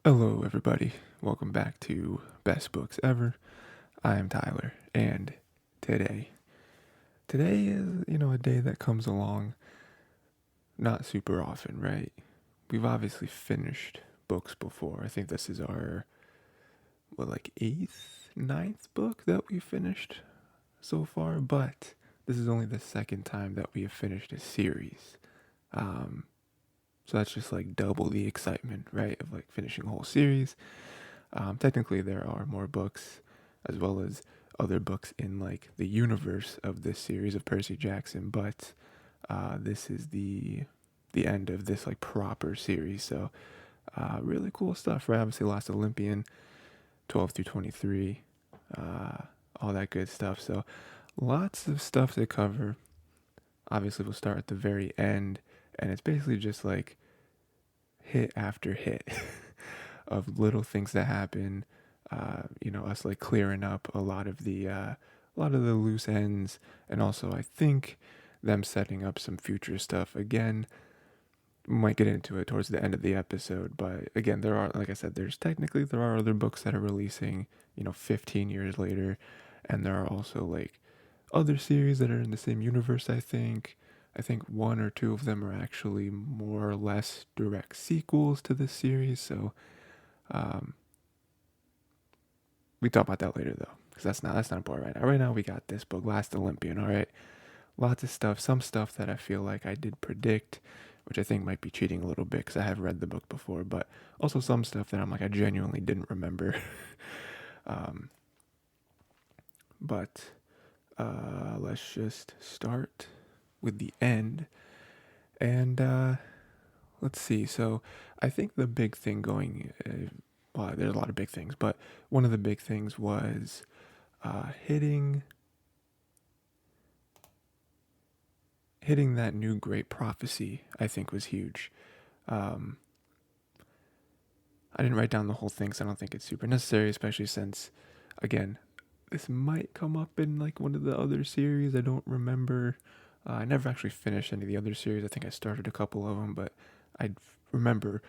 Hello, everybody. Welcome back to Best Books Ever. I am Tyler, and today, today is a day that comes along not super often, right? We've obviously finished books before. I think this is our eighth, ninth book that we finished so far, but this is only the second time that we have finished a series. Um, so that's just like double the excitement, right? Of like finishing a whole series. Technically, there are more books, as well as other books in like the universe of this series of Percy Jackson, but this is the end of this like proper series. So really cool stuff, right? Obviously, Last Olympian, 12 through 23, uh, all that good stuff. So lots of stuff to cover. Obviously, we'll start at the very end, and it's basically just like hit after hit of little things that happen. Us like clearing up a lot of the loose ends, and also I think them setting up some future stuff. Again, might get into it towards the end of the episode, but again, there are, like I said, there are other books that are releasing, 15 years later, and there are also like other series that are in the same universe. I think one or two of them are actually more or less direct sequels to this series. So um, we talk about that later though, because that's not important right now. Right now we got this book, Last Olympian. All right, lots of stuff. Some stuff that I feel like I did predict, which I think might be cheating a little bit because I have read the book before. But also some stuff that I'm like I genuinely didn't remember. um, but let's just start with the end. And let's see. So I think the big thing well, there's a lot of big things, but one of the big things was hitting that new great prophecy. I think was huge. Um, I didn't write down the whole thing, so I don't think it's super necessary, especially since, again, this might come up in like one of the other series. I don't remember. I never actually finished any of the other series. I think I started a couple of them, but I remember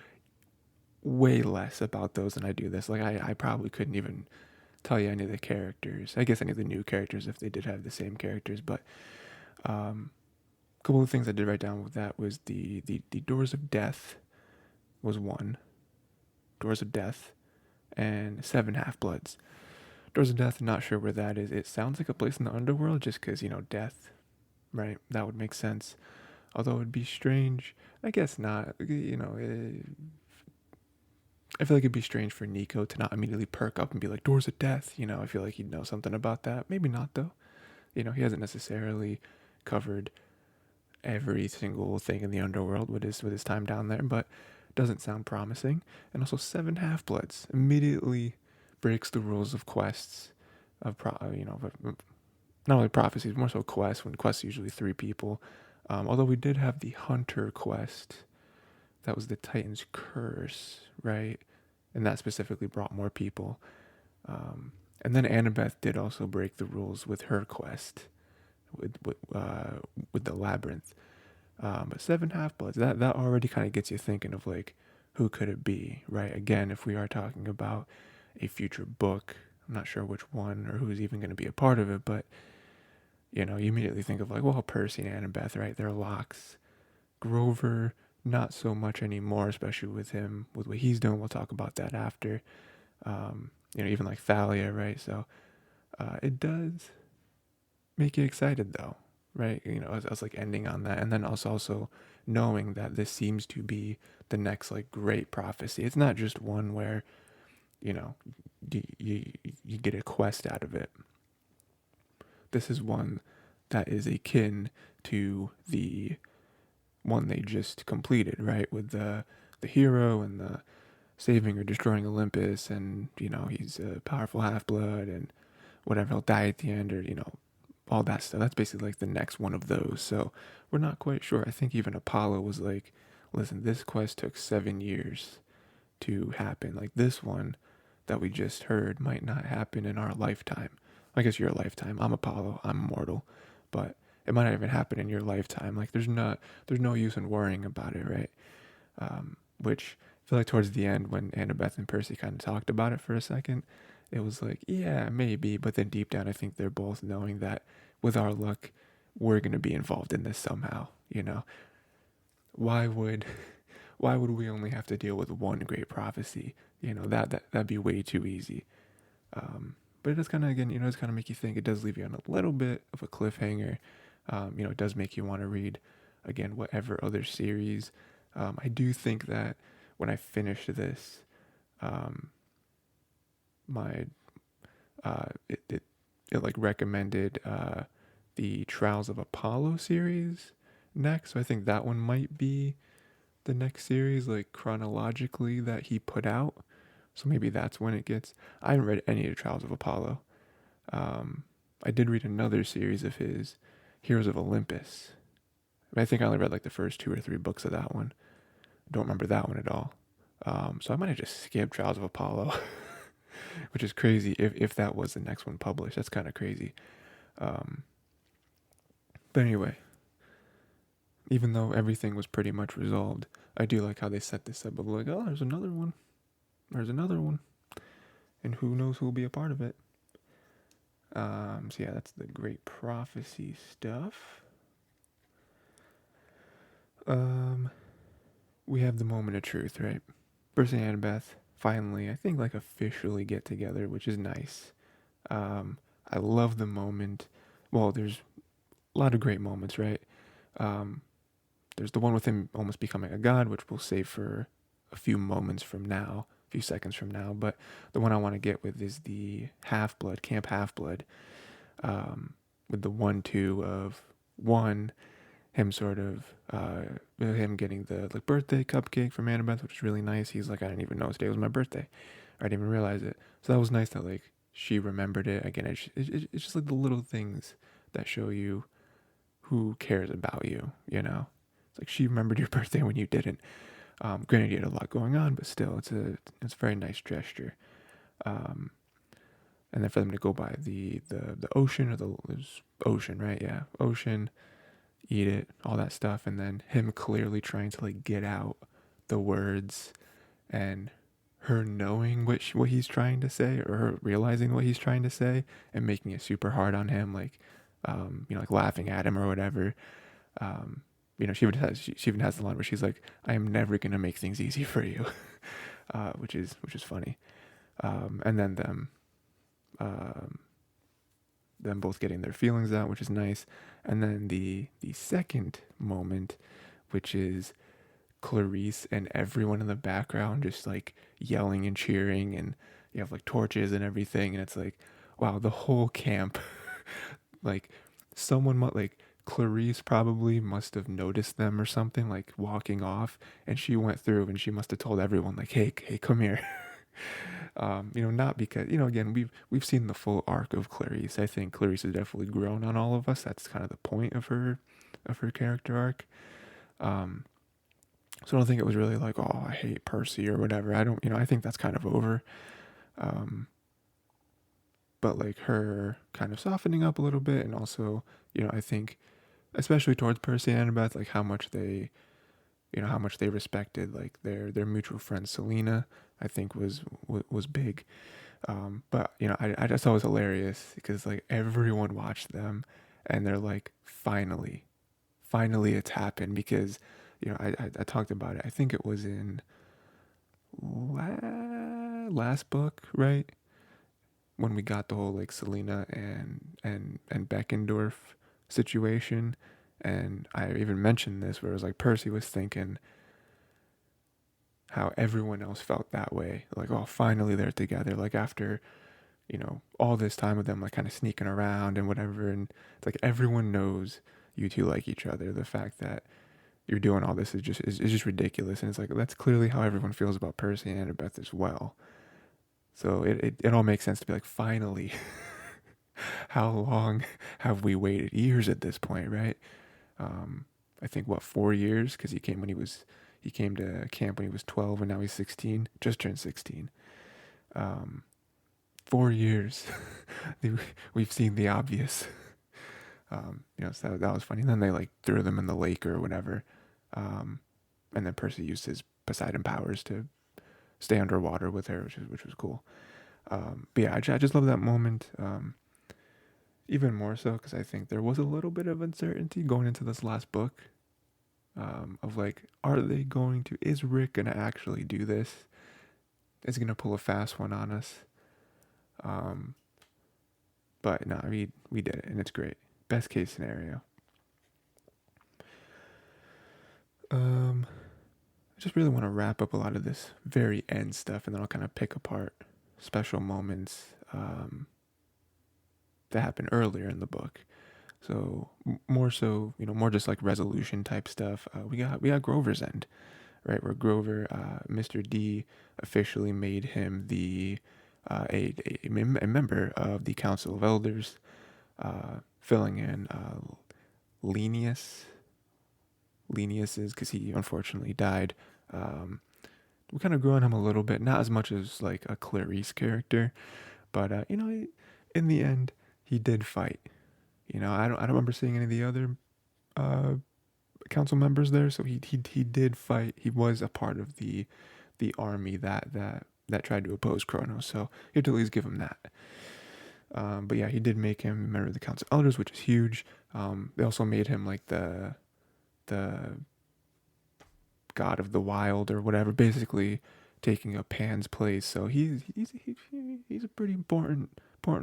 way less about those than I do this. Like I probably couldn't even tell you any of the characters. I guess any of the new characters if they did have the same characters. But a couple of things I did write down with that was the Doors of Death was one. Doors of Death and Seven Half Bloods. Doors of Death, not sure where that is. It sounds like a place in the underworld just because, death, right? That would make sense. Although it would be strange. I guess not. I feel like it'd be strange for Nico to not immediately perk up and be like, Doors of Death. I feel like he'd know something about that. Maybe not, though. He hasn't necessarily covered every single thing in the underworld with his time down there, but doesn't sound promising. And also Seven Half Bloods immediately breaks the rules of quests, not only prophecies, more so quests. When quests are usually three people. Although we did have the Hunter quest, that was the Titan's Curse, right? And that specifically brought more people. And then Annabeth did also break the rules with her quest, with the labyrinth. But Seven Half Bloods, that already kind of gets you thinking of like who could it be, right? Again, if we are talking about a future book, I'm not sure which one or who's even going to be a part of it, but you immediately think of like, well, Percy and Annabeth, right? They're locks. Grover, not so much anymore, especially with him, with what he's doing. We'll talk about that after. Even like Thalia, right? So it does make you excited though, right? I was like ending on that, and then also knowing that this seems to be the next like great prophecy. It's not just one where you know you get a quest out of it. This is one that is akin to the one they just completed, right? With the hero and the saving or destroying Olympus, and he's a powerful half blood and whatever, he'll die at the end, or all that stuff. That's basically like the next one of those. So we're not quite sure. I think even Apollo was like, listen, this quest took 7 years to happen. Like this one that we just heard might not happen in our lifetime. I guess your lifetime. I'm Apollo. I'm immortal, but it might not even happen in your lifetime. Like there's no use in worrying about it, right? Which feel like towards the end when Annabeth and Percy kind of talked about it for a second, it was like, yeah, maybe, but then deep down, I think they're both knowing that with our luck, we're gonna be involved in this somehow. You know, why would why would we only have to deal with one great prophecy? You know, that'd be way too easy. But it does kind of, again, it does kind of make you think. It does leave you on a little bit of a cliffhanger. It does make you want to read again whatever other series. I do think that when I finish this, um, my it like recommended the Trials of Apollo series next. So I think that one might be the next series, like chronologically, that he put out. So maybe that's when it gets. I haven't read any of the Trials of Apollo. I did read another series of his, Heroes of Olympus. I think I only read like the first 2 or 3 books of that one. Don't remember that one at all. So I might have just skipped Trials of Apollo, which is crazy if that was the next one published. That's kind of crazy. Um, but anyway, even though everything was pretty much resolved, I do like how they set this up of like, oh, there's another one. There's another one. And who knows who'll be a part of it. So yeah, that's the Great Prophecy stuff. We have the moment of truth, right? Percy and Annabeth finally, I think, like officially get together, which is nice. I love the moment. Well, there's a lot of great moments, right? Um, there's the one with him almost becoming a god, which we'll save for a few moments from now, a few seconds from now. But the one I want to get with is the Half Blood, Camp Half Blood, with the 1-2 of one, him sort of him getting the like birthday cupcake from Annabeth, which is really nice. He's like, I didn't even know today was my birthday. I didn't even realize it. So that was nice that like she remembered it. Again, it's just like the little things that show you who cares about you. You know, it's like she remembered your birthday when you didn't. Granted, you had a lot going on, but still, it's a very nice gesture. Um, and then for them to go by the ocean, or the ocean, right? Yeah, ocean, eat it, all that stuff, and then him clearly trying to like get out the words, and her knowing what he's trying to say, or her realizing what he's trying to say, and making it super hard on him, like like laughing at him or whatever. She even has the line where she's like, "I am never gonna make things easy for you," which is funny. And then them both getting their feelings out, which is nice. And then the second moment, which is Clarice and everyone in the background just like yelling and cheering, and you have like torches and everything, and it's like, wow, the whole camp, like like Clarice probably must have noticed them or something, like walking off, and she went through and she must have told everyone like, hey, come here. Not because, again, we've seen the full arc of Clarice. I think Clarice has definitely grown on all of us. That's kind of the point of her character arc. So I don't think it was really like, oh, I hate Percy or whatever. I don't, I think that's kind of over. But like her kind of softening up a little bit, and also, I think, especially towards Percy and Annabeth, like how much they respected like their mutual friend Selena, I think was big. But I just thought it was hilarious because like everyone watched them, and they're like, finally it's happened, because I talked about it. I think it was in last book, right? When we got the whole like Selena and Beckendorf situation, and I even mentioned this where it was like Percy was thinking how everyone else felt that way, like, oh, finally they're together, like after all this time with them like kind of sneaking around and whatever, and it's like everyone knows you two like each other. The fact that you're doing all this is just ridiculous, and it's like that's clearly how everyone feels about Percy and Annabeth as well. So it all makes sense to be like, finally. How long have we waited? Years at this point, right? I think what, 4 years, because he came to camp when he was 12, and now he's 16, just turned 16. 4 years. We've seen the obvious. So that was funny. And then they like threw them in the lake or whatever, and then Percy used his Poseidon powers to stay underwater with her, which was cool. But yeah, I just love that moment. Even more so because I think there was a little bit of uncertainty going into this last book, of like, are they going to? Is Rick gonna actually do this? Is he gonna pull a fast one on us? Um, but no, we did it, and it's great. Best case scenario. I just really want to wrap up a lot of this very end stuff, and then I'll kind of pick apart special moments that happened earlier in the book. So more so, more just like resolution type stuff. We got Grover's End, right? Where Grover, Mr. D, officially made him the a member of the Council of Elders, filling in Lenius. Lenius is because he unfortunately died. Um, we kind of grew on him a little bit, not as much as like a Clarice character, but in the end, he did fight. I don't remember seeing any of the other uh, council members there, so he did fight. He was a part of the army that tried to oppose Kronos, so you have to at least give him that. But yeah, he did make him a member of the Council of Elders, which is huge. They also made him like the god of the wild or whatever, basically taking up Pan's place. So he's a pretty important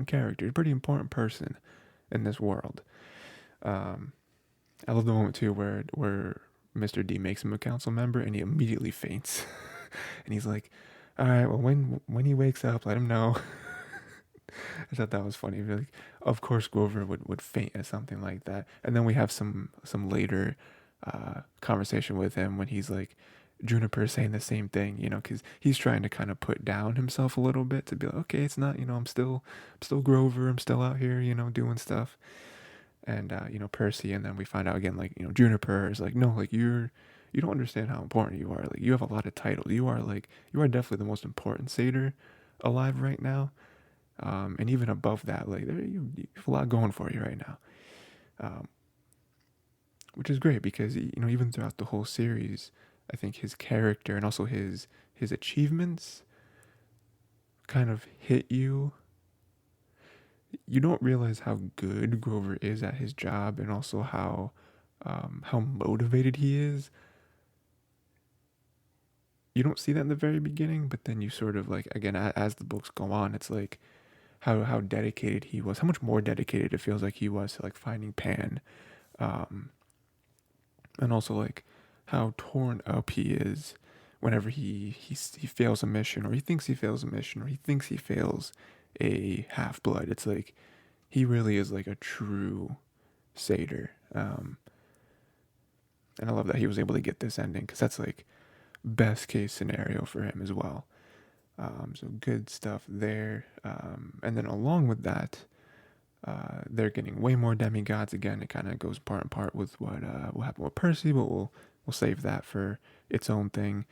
character, a pretty important person in this world. Um, I love the moment too where Mr. D makes him a council member and he immediately faints, and he's like, "All right, well when he wakes up, let him know." I thought that was funny. Like, of course Grover would faint at something like that, and then we have some later conversation with him when he's like, Juniper saying the same thing, because he's trying to kind of put down himself a little bit to be like, okay, it's not, I'm still Grover, I'm still out here, doing stuff. And Percy, and then we find out again, like, Juniper is like, no, like, you don't understand how important you are. Like, you have a lot of titles. You are definitely the most important satyr alive right now. And even above that, like, you have a lot going for you right now. Um, which is great because even throughout the whole series, I think his character and also his achievements kind of hit you. You don't realize how good Grover is at his job, and also how motivated he is. You don't see that in the very beginning, but then you sort of like, again, as the books go on, it's like how dedicated he was, how much more dedicated it feels like he was to like finding Pan, um, and also like how torn up he is whenever he fails a mission, or he thinks he fails a mission, or he thinks he fails a half blood. It's like he really is like a true satyr, and I love that he was able to get this ending because that's like best case scenario for him as well. So good stuff there, and then along with that, they're getting way more demigods again. It kind of goes part and part with what will happen with Percy, but we'll save that for its own thing.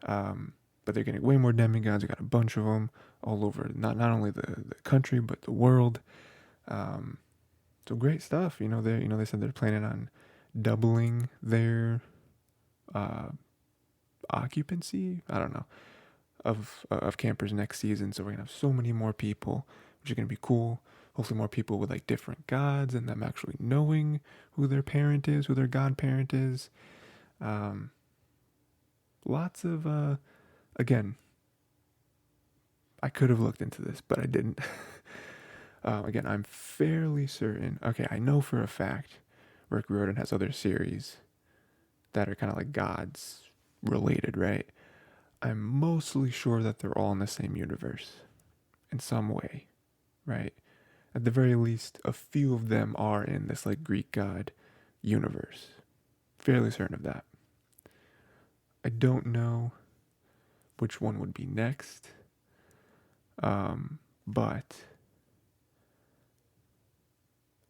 But they're getting way more demigods. We got a bunch of them all over, not only the country but the world. So great stuff. They said they're planning on doubling their occupancy. I don't know, of campers next season. So we're gonna have so many more people, which is gonna be cool. Hopefully more people with like different gods and them actually knowing who their parent is, who their godparent is. Lots of again, I could have looked into this, but I didn't. Again, I'm fairly certain. Okay, I know for a fact Rick Riordan has other series that are kind of like gods related, right? I'm mostly sure that they're all in the same universe in some way, right? At the very least, a few of them are in this like Greek god universe. Fairly certain of that. I don't know which one would be next, but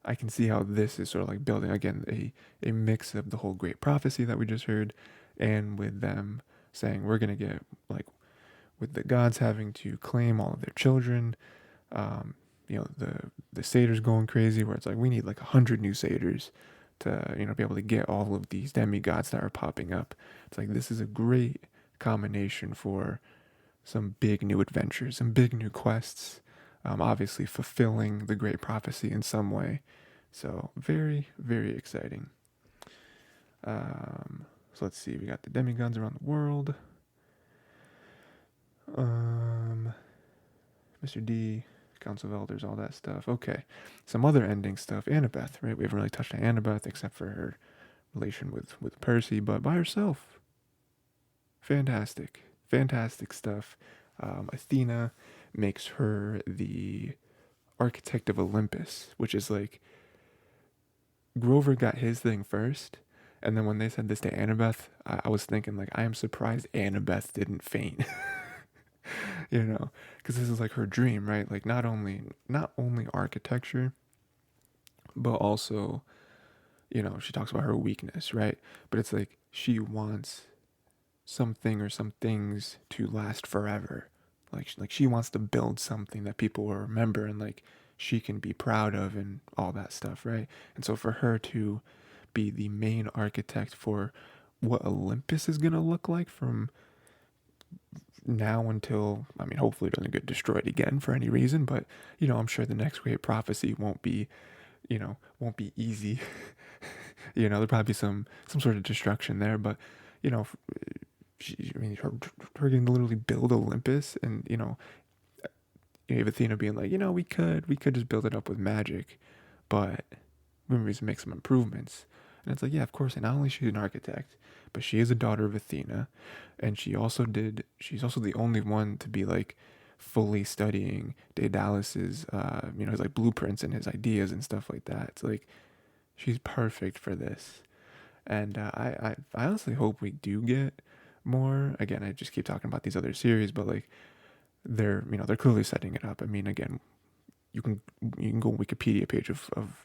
I can see how this is sort of like building again a mix of the whole great prophecy that we just heard, and with them saying we're gonna get like with the gods having to claim all of their children. The satyrs going crazy where it's like we need like 100 new satyrs to be able to get all of these demigods that are popping up. It's like this is a great combination for some big new adventures, some big new quests, obviously fulfilling the great prophecy in some way. So very, very exciting. So let's see, we got the demigods around the world. Mr. D, Council of Elders, all that stuff. Okay, some other ending stuff. Annabeth, right? We haven't really touched on Annabeth except for her relation with Percy, but by herself. Fantastic. Fantastic stuff. Athena makes her the architect of Olympus, which is like Grover got his thing first. And then when they said this to Annabeth, I was thinking, like, I am surprised Annabeth didn't faint. You know, because this is like her dream, right? Like not only architecture, but also, she talks about her weakness, right? But it's like she wants something or some things to last forever. Like she wants to build something that people will remember and like she can be proud of and all that stuff, right? And so for her to be the main architect for what Olympus is going to look like from now until, I mean, hopefully it doesn't get destroyed again for any reason, but I'm sure the next great prophecy won't be easy. There'll probably be some sort of destruction there, but you know I mean, her getting to literally build Olympus, and you have Athena being like, we could just build it up with magic, but we need to make some improvements. And it's like, yeah, of course. And not only she's an architect, but she is a daughter of Athena, and she's also the only one to be like fully studying Daedalus's, his like blueprints and his ideas and stuff like that. It's like she's perfect for this. And I honestly hope we do get more. Again, I just keep talking about these other series, but like they're clearly setting it up. I mean, again, you can go Wikipedia page of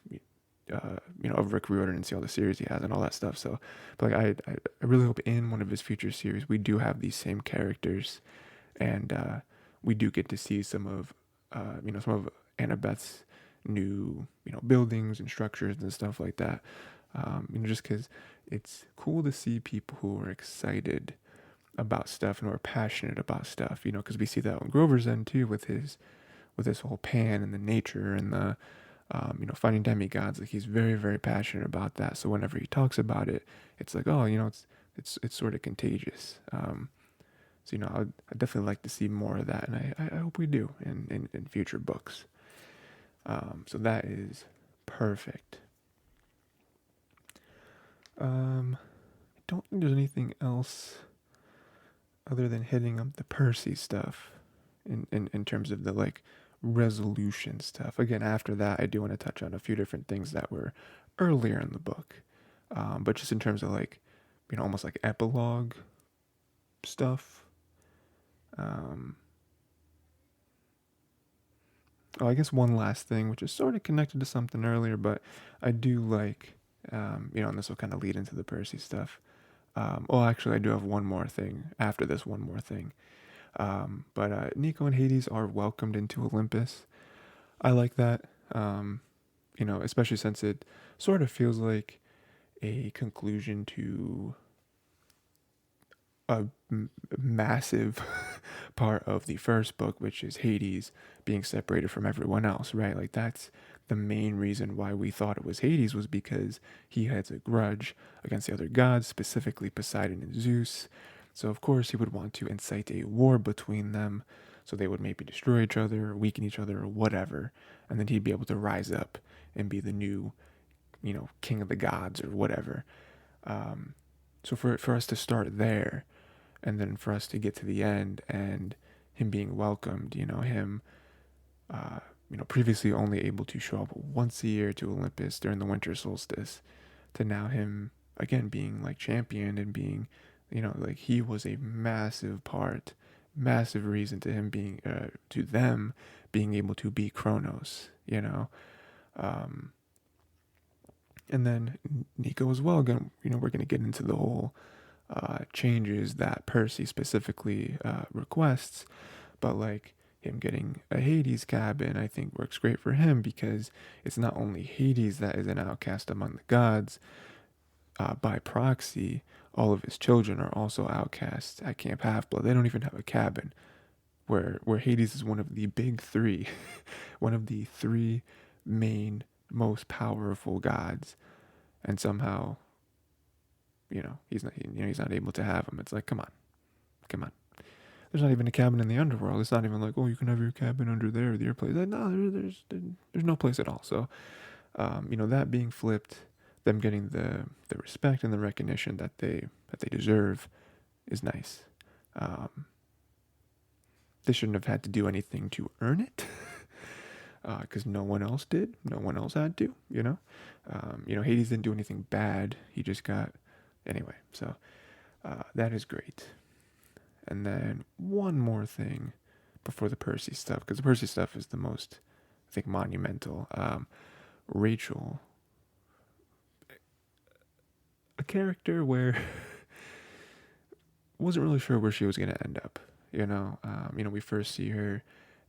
Rick Riordan and see all the series he has and all that stuff. So, but like I really hope in one of his future series we do have these same characters, and we do get to see some of Annabeth's new buildings and structures and stuff like that. Just because it's cool to see people who are excited about stuff and who are passionate about stuff. Because we see that on Grover's end too with his whole Pan and the nature and the finding demigods. Like he's very, very passionate about that. So whenever he talks about it, it's like, oh, it's sort of contagious. So I'd definitely like to see more of that, and I hope we do in future books. So that is perfect. I don't think there's anything else other than hitting up the Percy stuff in terms of the like resolution stuff. Again, after that, I do want to touch on a few different things that were earlier in the book, but just in terms of like, almost like epilogue stuff. I guess one last thing, which is sort of connected to something earlier, but I do like, and this will kind of lead into the Percy stuff. Actually, I do have one more thing after this. One more thing. But Nico and Hades are welcomed into Olympus. I like that. Especially since it sort of feels like a conclusion to a massive part of the first book, which is Hades being separated from everyone else, right? Like that's the main reason why we thought it was Hades, was because he has a grudge against the other gods, specifically Poseidon and Zeus. So of course he would want to incite a war between them, so they would maybe destroy each other, or weaken each other, or whatever, and then he'd be able to rise up and be the new, king of the gods or whatever. So for us to start there, and then for us to get to the end and him being welcomed, him, previously only able to show up once a year to Olympus during the winter solstice, to now him again being like champion and being, like he was a massive reason to him being, to them being able to be Kronos, and then Nico as well. Again, we're going to get into the whole changes that Percy specifically requests, but like him getting a Hades cabin, I think works great for him, because it's not only Hades that is an outcast among the gods. By proxy, all of his children are also outcasts at Camp Half-Blood. They don't even have a cabin. where Hades is one of the big three, one of the three main most powerful gods, and somehow he's not able to have him. It's like, come on, come on. There's not even a cabin in the underworld. It's not even like, oh, you can have your cabin under there or your place. Like, no, there's no place at all. So that being flipped, them getting the respect and the recognition that they deserve is nice. Um, they shouldn't have had to do anything to earn it, because no one else did. No one else had to. Hades didn't do anything bad. He just got anyway. So that is great. And then one more thing before the Percy stuff, because the Percy stuff is the most, I think, monumental. Rachel, a character where wasn't really sure where she was gonna end up. We first see her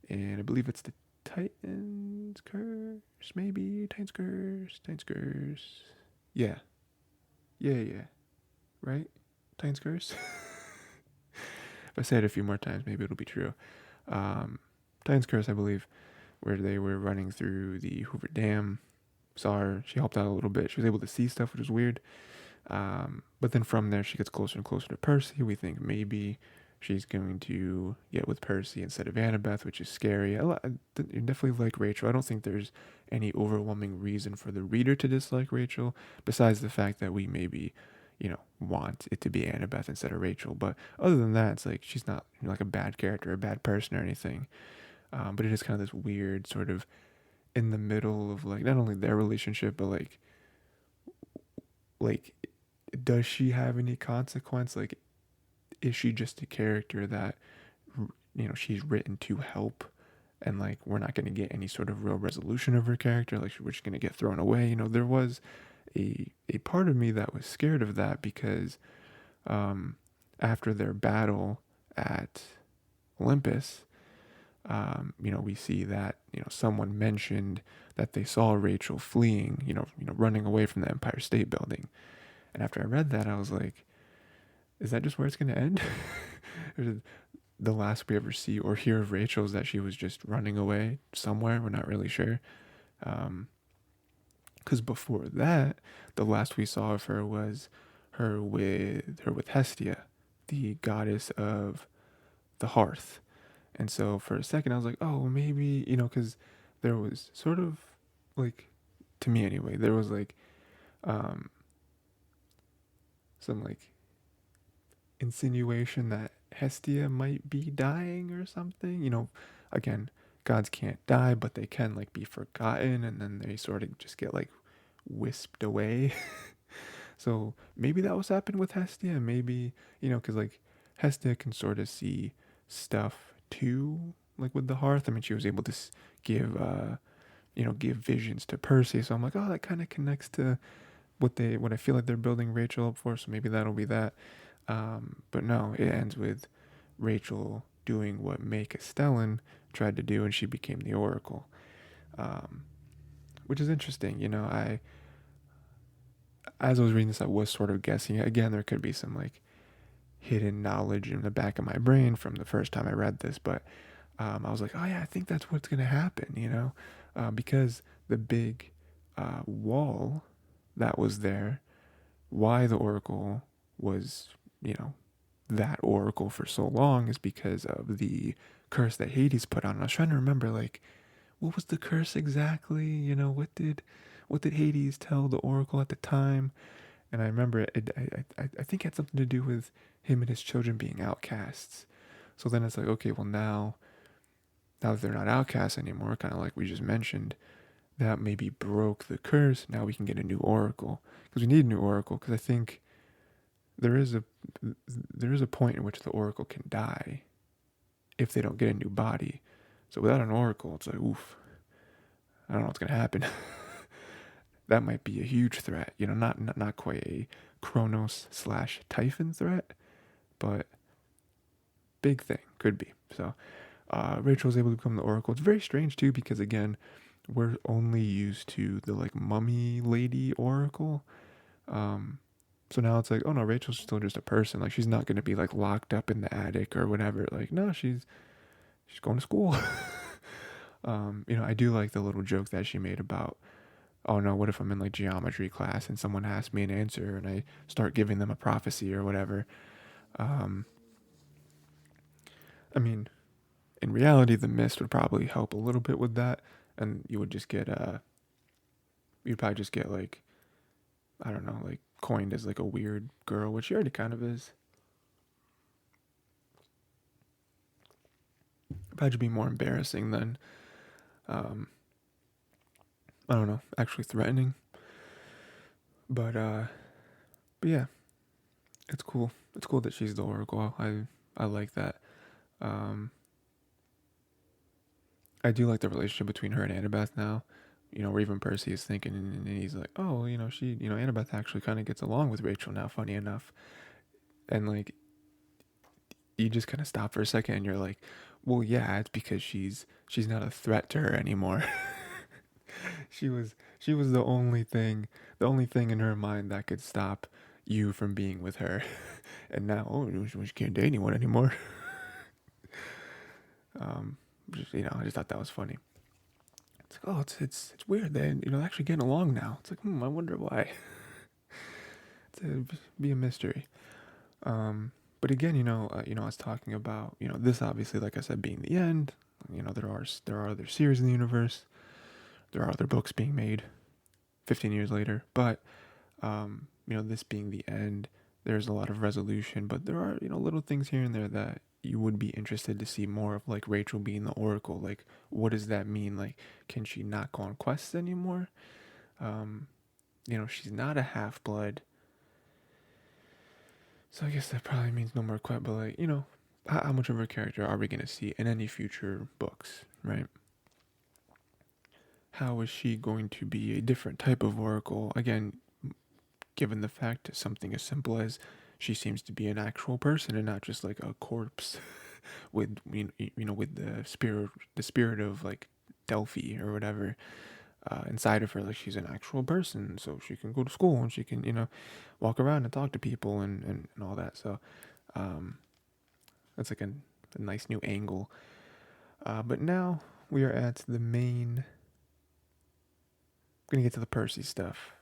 in, I believe it's the Titans Curse, maybe Titans Curse. Yeah, yeah, right? Titans Curse. If I say it a few more times, maybe it'll be true. Titans Curse, I believe, where they were running through the Hoover Dam. Saw her. She helped out a little bit. She was able to see stuff, which was weird. But then from there, she gets closer and closer to Percy. We think maybe she's going to get with Percy instead of Annabeth, which is scary. I definitely like Rachel. I don't think there's any overwhelming reason for the reader to dislike Rachel, besides the fact that we maybe, want it to be Annabeth instead of Rachel. But other than that, it's like she's not like a bad character, a bad person or anything. But it is kind of this weird sort of in the middle of like not only their relationship, but like does she have any consequence? Like, is she just a character that she's written to help, and like we're not going to get any sort of real resolution of her character? Like we're just going to get thrown away. There was a part of me that was scared of that because after their battle at Olympus, we see that someone mentioned that they saw Rachel fleeing, running away from the Empire State Building. And after I read that, I was like, is that just where it's going to end? The last we ever see or hear of Rachel is that she was just running away somewhere. We're not really sure. Because before that, the last we saw of her was her with Hestia, the goddess of the hearth. And so for a second, I was like, oh, maybe, because there was sort of like, to me anyway, there was like some like insinuation that Hestia might be dying or something. Again, gods can't die, but they can like be forgotten, and then they sort of just get like wisped away. So maybe that was happening with Hestia. Maybe because like Hestia can sort of see stuff too, like with the hearth. I mean, she was able to give give visions to Percy. So I'm like, oh, that kind of connects to what I feel like they're building Rachel up for. So maybe that'll be that. But no, it ends with Rachel doing what May Castellan tried to do, and she became the Oracle, which is interesting. As I was reading this, I was sort of guessing. Again, there could be some like hidden knowledge in the back of my brain from the first time I read this, but I was like, oh yeah, I think that's what's gonna happen. Because the big wall that was there, why the Oracle was, that Oracle for so long is because of the curse that Hades put on. I was trying to remember, like, what was the curse exactly? What did Hades tell the Oracle at the time? And I remember I think it had something to do with him and his children being outcasts. So then it's like, okay, well now that they're not outcasts anymore, kind of like we just mentioned, that maybe broke the curse. Now we can get a new Oracle, because we need a new Oracle. Because I think there is a point in which the Oracle can die if they don't get a new body. So without an Oracle, it's like, oof, I don't know what's gonna happen. That might be a huge threat. Not quite a Kronos / Typhon threat, but big thing, could be. So Rachel was able to become the Oracle. It's very strange too, because again, we're only used to the like mummy lady Oracle. So now it's like, oh no, Rachel's still just a person. Like she's not gonna be like locked up in the attic or whatever. Like no, she's she's going to school. I do like the little joke that she made about, oh no, what if I'm in like geometry class and someone asks me an answer and I start giving them a prophecy or whatever. Um, I mean, in reality, the mist would probably help a little bit with that, and you would just get you'd probably just get like, I don't know, like coined as like a weird girl, which she already kind of is. It'd probably be more embarrassing than, um, I don't know, actually threatening. But but yeah, it's cool. It's cool that she's the Oracle. I like that. Um, I do like the relationship between her and Annabeth now. Where even Percy is thinking, and he's like, oh, Annabeth actually kind of gets along with Rachel now, funny enough. And like, you just kind of stop for a second, and you're like, well, yeah, it's because she's not a threat to her anymore. She was the only thing in her mind that could stop you from being with her. And now, oh, she can't date anyone anymore. Um, I just thought that was funny. It's like, oh, it's weird. They're actually getting along now. It's like, I wonder why. It'd be a mystery. But again, I was talking about, this obviously, like I said, being the end. There are other series in the universe. There are other books being made 15 years later. But this being the end, there's a lot of resolution. But there are, little things here and there that you would be interested to see more of, like Rachel being the Oracle. Like, what does that mean? Like, can she not go on quests anymore? Um, she's not a half blood. So I guess that probably means no more quest, but like, how much of her character are we going to see in any future books, right? How is she going to be a different type of Oracle? Again, given the fact something as simple as she seems to be an actual person and not just like a corpse with with the spirit of like Delphi or whatever inside of her. Like, she's an actual person, so she can go to school and she can walk around and talk to people and all that. So um, that's like a nice new angle. But now we are at the main. We're gonna get to the Percy stuff,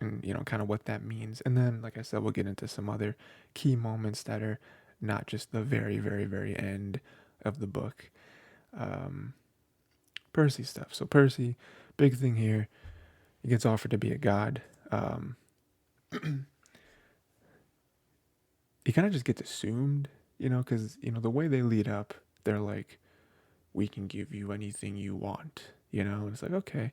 and kind of what that means, and then, like I said, we'll get into some other key moments that are not just the very, very, very end of the book. Um, Percy stuff. So Percy, big thing here. He gets offered to be a god. Um, he kind of just gets assumed, because the way they lead up, they're like, "We can give you anything you want," and it's like, okay.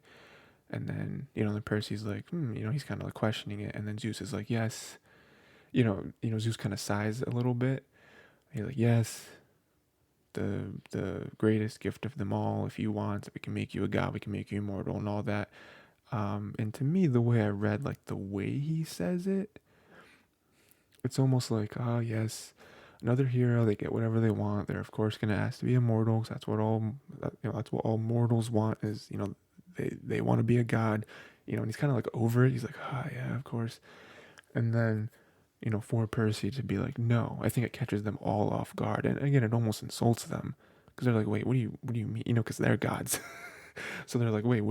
And then, then Percy's like, he's kind of like questioning it. And then Zeus is like, yes. Zeus kind of sighs a little bit. He's like, yes, the greatest gift of them all. If you want, we can make you a god. We can make you immortal and all that. And to me, the way I read, like the way he says it, it's almost like, oh yes, another hero. They get whatever they want. They're of course gonna ask to be immortal, 'cause that's what all mortals want is they want to be a god, and he's kind of like over it. He's like, ah, oh, yeah, of course. And then, for Percy to be like, no, I think it catches them all off guard. And again, it almost insults them because they're like, wait, what do you mean? Because they're gods. So they're like, wait,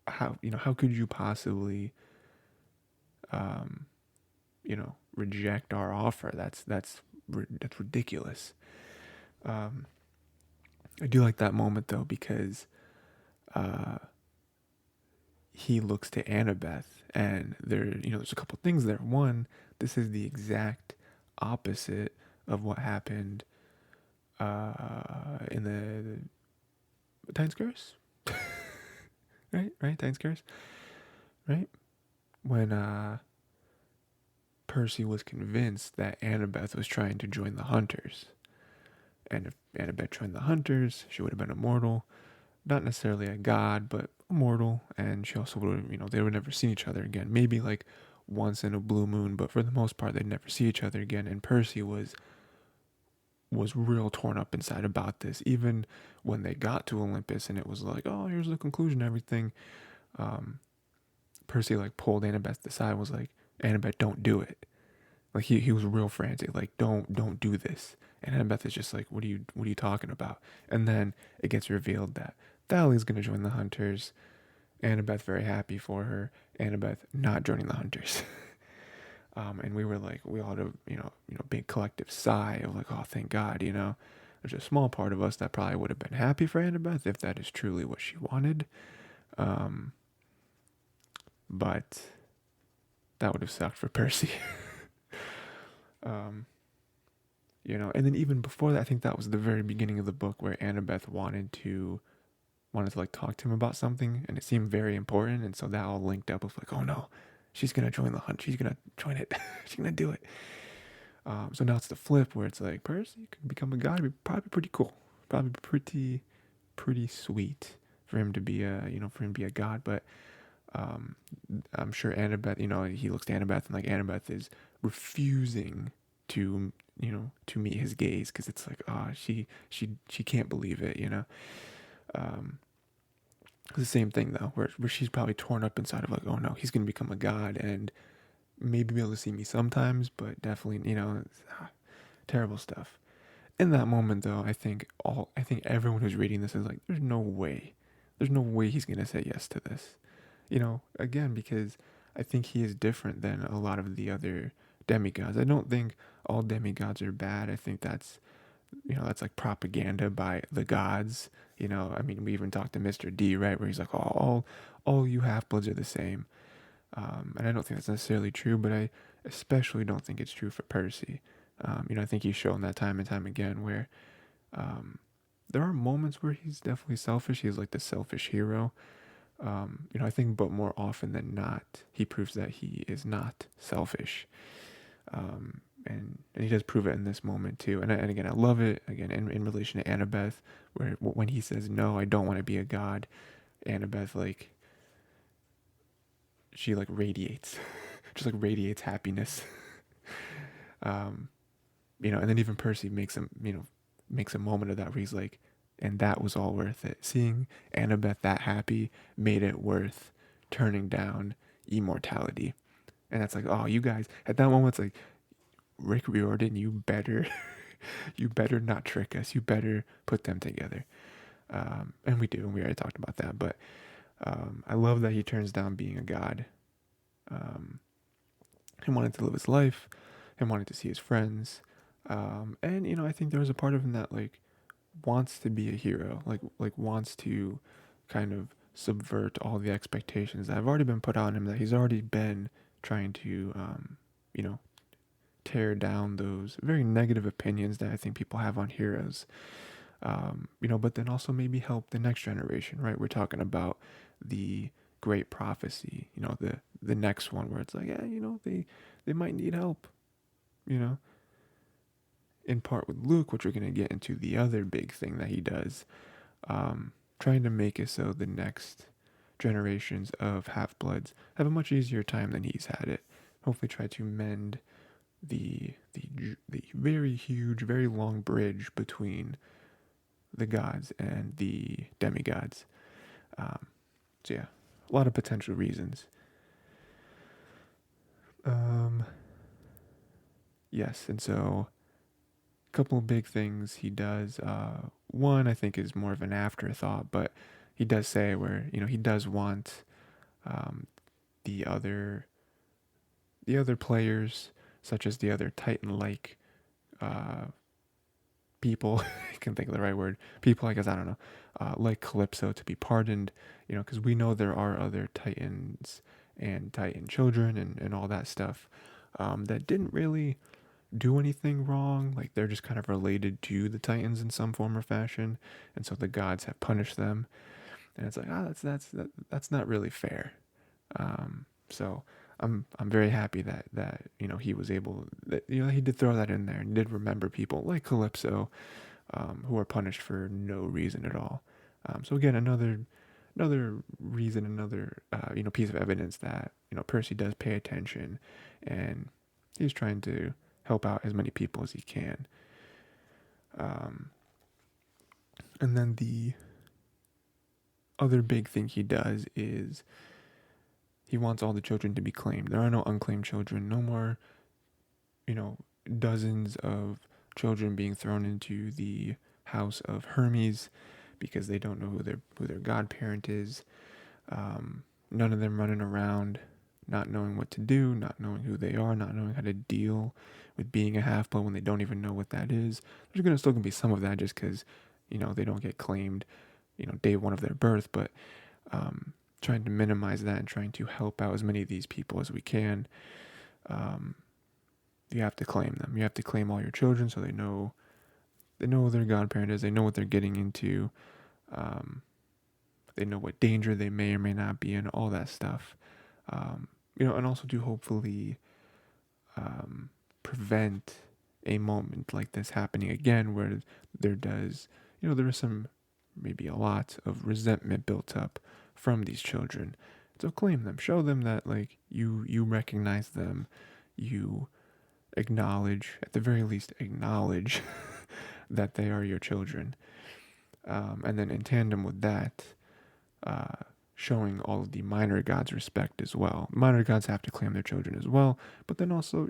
how could you possibly, um, reject our offer? That's ridiculous. Um, I do like that moment though, because, uh, he looks to Annabeth, and there's a couple things there. One, this is the exact opposite of what happened in the Titan's Curse. Right, Titan's Curse, right? When Percy was convinced that Annabeth was trying to join the Hunters, and if Annabeth joined the Hunters, she would have been immortal. Not necessarily a god, but immortal, and she also would have, they would never see each other again. Maybe like once in a blue moon, but for the most part, they'd never see each other again. And Percy was real torn up inside about this. Even when they got to Olympus, and it was like, oh, here's the conclusion, everything. Um, Percy like pulled Annabeth aside, and was like, Annabeth, don't do it. Like he was real frantic, like don't do this. And Annabeth is just like, what are you talking about? And then it gets revealed that Thalia's gonna join the hunters. Annabeth very happy for her. Annabeth not joining the hunters. And we were like, we all had a big collective sigh of like, oh, thank God, There's a small part of us that probably would have been happy for Annabeth if that is truly what she wanted. Um, but that would have sucked for Percy. um, and then even before that, I think that was the very beginning of the book where Annabeth wanted to like talk to him about something, and it seemed very important, and so that all linked up with like, oh no, she's gonna join the hunt, she's gonna join it, she's gonna do it. So now it's the flip where it's like, Percy could become a god. It'd be probably pretty cool, probably pretty sweet for him to be a god. But I'm sure Annabeth, he looks to Annabeth and like Annabeth is refusing to meet his gaze because it's like, she can't believe it, Um, it's the same thing though, where she's probably torn up inside of like, oh no, he's gonna become a god and maybe be able to see me sometimes, but definitely, terrible stuff. In that moment though, I think everyone who's reading this is like, there's no way he's gonna say yes to this. Again, because I think he is different than a lot of the other demigods. I don't think all demigods are bad. I think that's like propaganda by the gods. I mean, we even talked to Mr. D, right, where he's like, oh, all you half-bloods are the same. And I don't think that's necessarily true, but I especially don't think it's true for Percy. I think he's shown that time and time again where there are moments where he's definitely selfish. He's like the selfish hero. I think, but more often than not, he proves that he is not selfish. And he does prove it in this moment too. And again, I love it again in relation to Annabeth, where when he says, "No, I don't want to be a god," Annabeth like she like radiates, just like radiates happiness. um, and then even Percy makes a moment of that where he's like, and that was all worth it. Seeing Annabeth that happy made it worth turning down immortality. And that's like, oh, you guys at that moment, it's like, Rick Riordan, you better not trick us. You better put them together. And we do, and we already talked about that. But I love that he turns down being a god. He wanted to live his life. He wanted to see his friends. And I think there was a part of him that like wants to be a hero, like wants to kind of subvert all the expectations that have already been put on him. That he's already been trying to, you know, tear down those very negative opinions that I think people have on heroes. But then also maybe help the next generation, right? We're talking about the great prophecy, the next one where it's like, yeah, they might need help, you know, in part with Luke, which we're going to get into the other big thing that he does, trying to make it so the next generations of half-bloods have a much easier time than he's had it. Hopefully try to mend the very huge, very long bridge between the gods and the demigods. So yeah, a lot of potential reasons. Yes, and so a couple of big things he does. One I think is more of an afterthought, but he does say where he does want um, the other players, such as the other Titan-like uh, people. I can think of the right word. People, I guess, I don't know, like Calypso to be pardoned. Because we know there are other Titans and Titan children and all that stuff that didn't really do anything wrong. Like they're just kind of related to the Titans in some form or fashion, and so the gods have punished them. And it's like, that's not really fair. So I'm very happy that he was able that he did throw that in there and did remember people like Calypso, who are punished for no reason at all. So again, another reason, another piece of evidence that Percy does pay attention, and he's trying to help out as many people as he can. And then the other big thing he does is he wants all the children to be claimed. There are no unclaimed children. No more, dozens of children being thrown into the house of Hermes because they don't know who their godparent is. None of them running around, not knowing what to do, not knowing who they are, not knowing how to deal with being a half blood when they don't even know what that is. There's still gonna be some of that just because, they don't get claimed, day one of their birth, but trying to minimize that and trying to help out as many of these people as we can. You have to claim them. You have to claim all your children so they know who their godparent is. They know what they're getting into. They know what danger they may or may not be in. All that stuff. And also to hopefully prevent a moment like this happening again, where there is some, maybe a lot of resentment built up from these children. So claim them. Show them that you recognize them. You acknowledge, at the very least, acknowledge that they are your children. And then in tandem with that, showing all of the minor gods respect as well. Minor gods have to claim their children as well, but then also,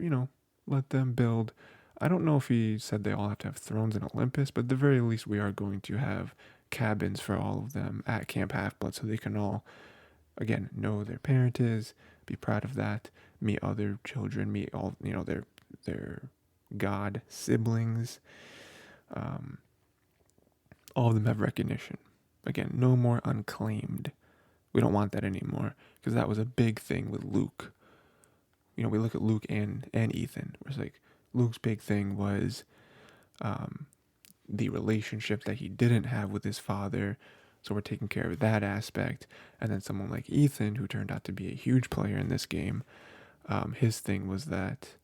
let them build. I don't know if he said they all have to have thrones in Olympus, but at the very least, we are going to have cabins for all of them at Camp Half-Blood so they can all, again, know who their parent is, be proud of that, meet other children, meet all, their god siblings. All of them have recognition. Again, no more unclaimed. We don't want that anymore because that was a big thing with Luke. We look at Luke and Ethan. It's like Luke's big thing was the relationship that he didn't have with his father. So we're taking care of that aspect. And then someone like Ethan, who turned out to be a huge player in this game, his thing was that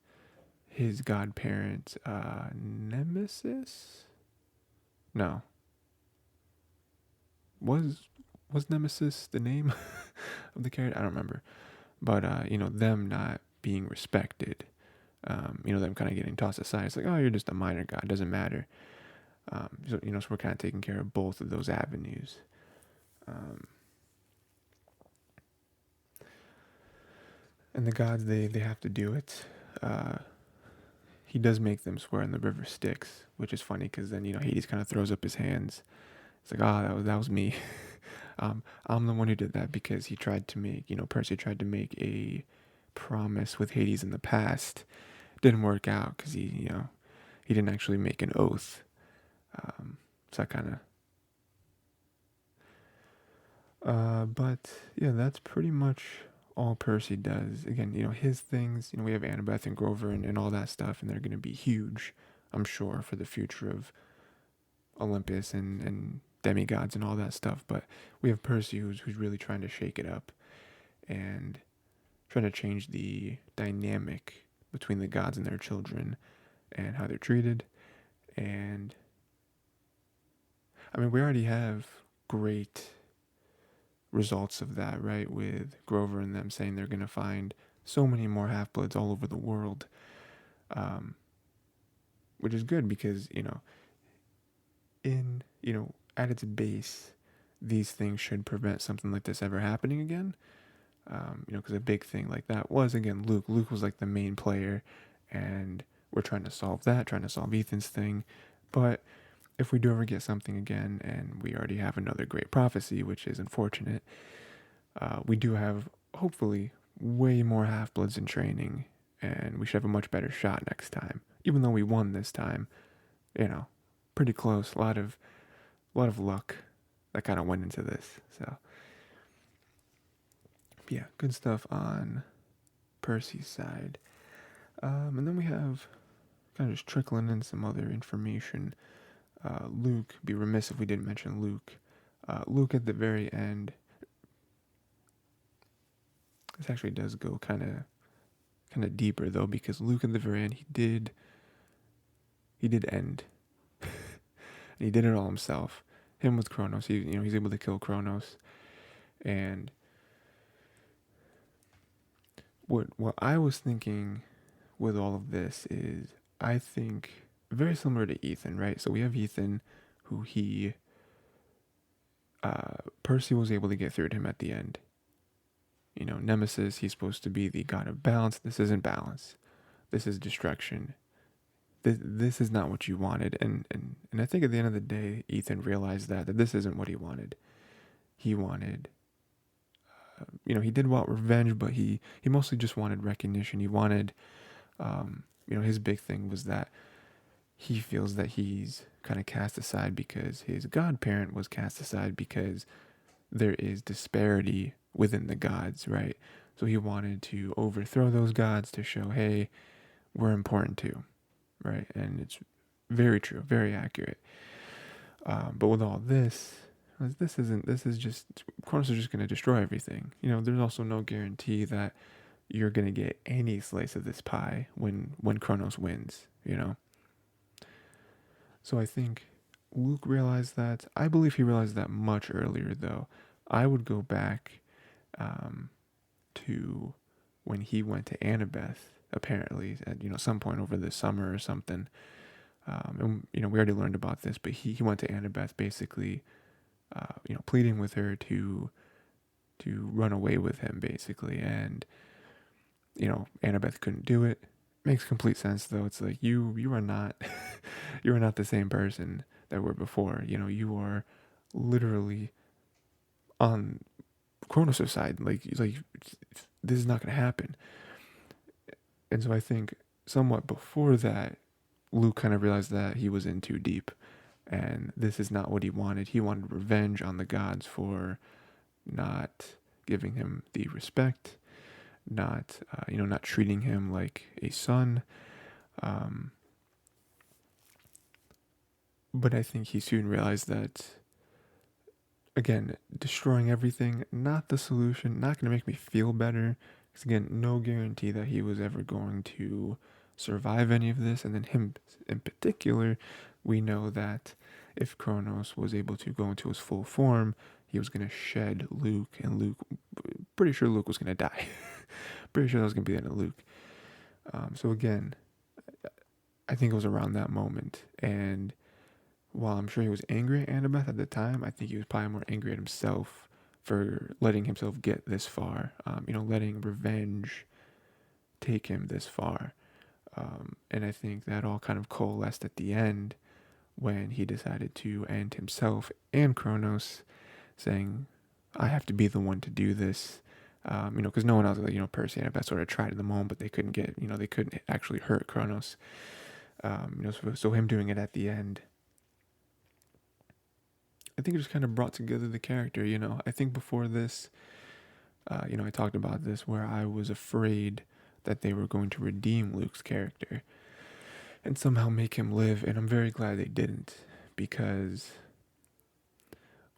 his godparent, Nemesis? No. Was Nemesis the name of the character? I don't remember. But, them not being respected, them kind of getting tossed aside. It's like, oh, you're just a minor god. It doesn't matter. So we're kind of taking care of both of those avenues. And the gods, they have to do it. He does make them swear in the river Styx, which is funny because then, Hades kind of throws up his hands. It's like, that was me. I'm the one who did that because he tried to make, Percy tried to make a promise with Hades in the past. Didn't work out because he didn't actually make an oath. So I kind of, but yeah, that's pretty much all Percy does. Again, his things, we have Annabeth and Grover and all that stuff, and they're going to be huge, I'm sure, for the future of Olympus and demigods and all that stuff. But we have Percy who's really trying to shake it up and trying to change the dynamic between the gods and their children and how they're treated. And I mean, we already have great results of that, right? With Grover and them saying they're going to find so many more half-bloods all over the world, which is good because, at its base, these things should prevent something like this ever happening again. Because a big thing like that was, again, Luke. Luke was like the main player, and we're trying to solve that, trying to solve Ethan's thing. But if we do ever get something again, and we already have another great prophecy, which is unfortunate, we do have, hopefully, way more half-bloods in training, and we should have a much better shot next time. Even though we won this time, pretty close. A lot of luck that kind of went into this. So, yeah, good stuff on Percy's side. And then we have kind of just trickling in some other information. Luke, be remiss if we didn't mention Luke. Luke at the very end. This actually does go kind of deeper though, because Luke at the very end, he did end. And he did it all himself. Him with Kronos, he's able to kill Kronos. And what I was thinking with all of this is, I think very similar to Ethan, right? So we have Ethan, who Percy was able to get through to him at the end. Nemesis, he's supposed to be the god of balance. This isn't balance. This is destruction. this is not what you wanted. And I think at the end of the day, Ethan realized that this isn't what he wanted. He wanted, he did want revenge, but he mostly just wanted recognition. He wanted, his big thing was that he feels that he's kind of cast aside because his godparent was cast aside because there is disparity within the gods, right? So he wanted to overthrow those gods to show, hey, we're important too, right? And it's very true, very accurate. But with all this is just, Kronos is just going to destroy everything. There's also no guarantee that you're going to get any slice of this pie when Kronos wins, So I think Luke realized that. I believe he realized that much earlier, though. I would go back to when he went to Annabeth, apparently, at some point over the summer or something. And we already learned about this, but he went to Annabeth basically, pleading with her to run away with him, basically. And Annabeth couldn't do it. Makes complete sense, though. It's like you are not you are not the same person that were before. You are literally on Kronos' side. Like this is not going to happen. And so I think somewhat before that, Luke kind of realized that he was in too deep, and this is not what he wanted. He wanted revenge on the gods for not giving him the respect, not not treating him like a son. But I think he soon realized that, again, destroying everything, not the solution, not going to make me feel better. Because again, no guarantee that he was ever going to survive any of this. And then him in particular, we know that if Kronos was able to go into his full form, he was going to shed Luke, and pretty sure Luke was going to die. Pretty sure that was going to be the end of Luke. So again, I think it was around that moment. And while I'm sure he was angry at Annabeth at the time, I think he was probably more angry at himself for letting himself get this far. Letting revenge take him this far. And I think that all kind of coalesced at the end when he decided to end himself and Kronos, saying, I have to be the one to do this. Because no one else, Percy and Annabeth sort of tried in the moment, but they couldn't they couldn't actually hurt Kronos. So him doing it at the end, I think it just kind of brought together the character. I think before this, I talked about this where I was afraid that they were going to redeem Luke's character and somehow make him live, and I'm very glad they didn't, because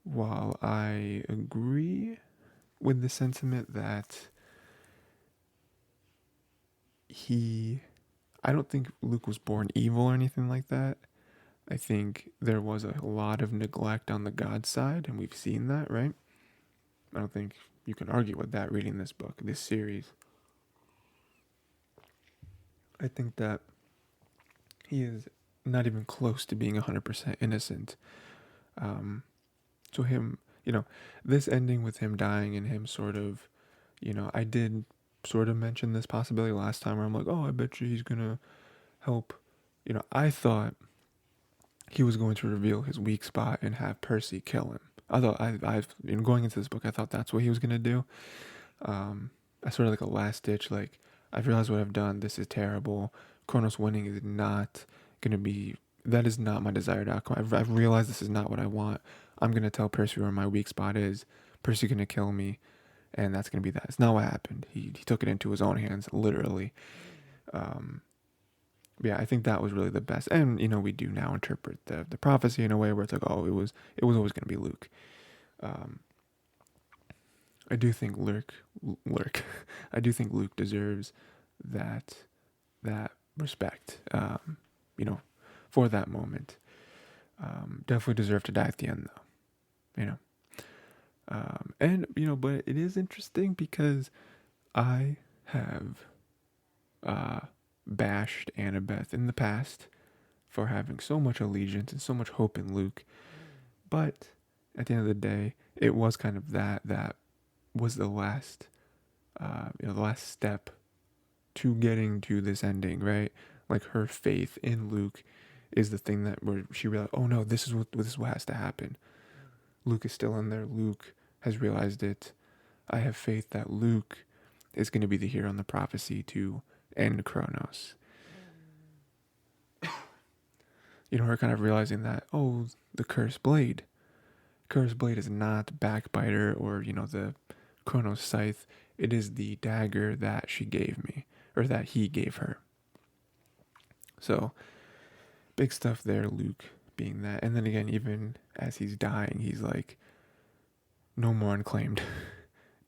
while I agree with the sentiment that I don't think Luke was born evil or anything like that. I think there was a lot of neglect on the God side, and we've seen that, right? I don't think you can argue with that reading this book, this series. I think that he is not even close to being 100% innocent. So him, this ending with him dying and him sort of, I did sort of mention this possibility last time where I'm like, oh, I bet you he's going to help. I thought he was going to reveal his weak spot and have Percy kill him. I thought, going into this book, I thought that's what he was going to do. I sort of like a last ditch, like, I've realized what I've done. This is terrible. Kronos winning is not going to be, that is not my desired outcome. I've realized this is not what I want. I'm going to tell Percy where my weak spot is. Percy's going to kill me, and that's going to be that. It's not what happened. He took it into his own hands, literally. Yeah, I think that was really the best. And, we do now interpret the prophecy in a way where it's like, oh, it was always going to be Luke. I do think I do think Luke deserves that respect, for that moment. Definitely deserved to die at the end, though, and, but it is interesting because I have, bashed Annabeth in the past for having so much allegiance and so much hope in Luke. But at the end of the day, it was kind of that was the last, the last step to getting to this ending, right? Like her faith in Luke is the thing that where she realized, oh no, this is what has to happen. Luke is still in there. Luke has realized it. I have faith that Luke is going to be the hero in the prophecy to end Kronos. You know, her kind of realizing that, oh, the cursed blade. Cursed blade is not Backbiter or, you know, the Kronos scythe. It is the dagger that she gave me, or that he gave her. So, big stuff there, Luke being that. And then again, even as he's dying, he's like, no more unclaimed.